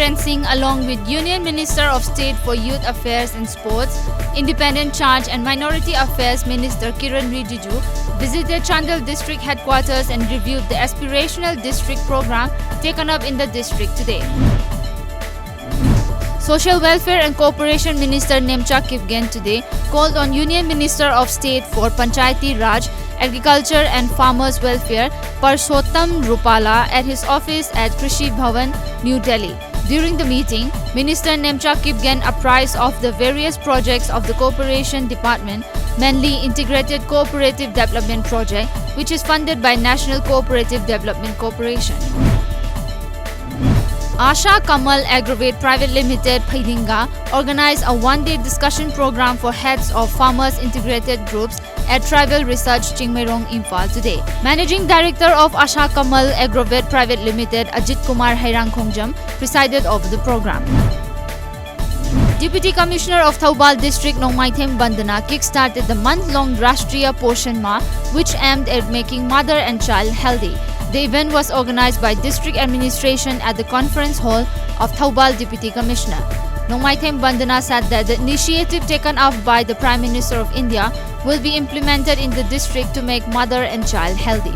Biren Singh, along with Union Minister of State for Youth Affairs and Sports, Independent Charge and Minority Affairs Minister Kiran Rijiju, visited Chandel district headquarters and reviewed the aspirational district program taken up in the district today. Social Welfare and Cooperation Minister Nemcha Kipgen today called on Union Minister of State for Panchayati Raj, Agriculture and Farmers Welfare Parshottam Rupala at his office at Krishi Bhavan, New Delhi. During the meeting, Minister Nemcha Kipgen apprised of the various projects of the Cooperation Department, mainly Integrated Cooperative Development Project, which is funded by National Cooperative Development Corporation. Asha Kamal Aggregate Private Limited, Phaidinga, organized a one-day discussion program for heads of farmers integrated groups at Tribal Research Chingmairong, Imphal today. Managing Director of Asha Kamal Aggregate Private Limited, Ajit Kumar Hairang Khongjam, presided over the program. Deputy Commissioner of Thoubal District Nongmaithem Bandana kick-started the month-long Rashtriya Poshan Ma, which aimed at making mother and child healthy. The event was organized by District Administration at the Conference Hall of Thoubal Deputy Commissioner. Nongmaithem Bandana said that the initiative taken up by the Prime Minister of India will be implemented in the district to make mother and child healthy.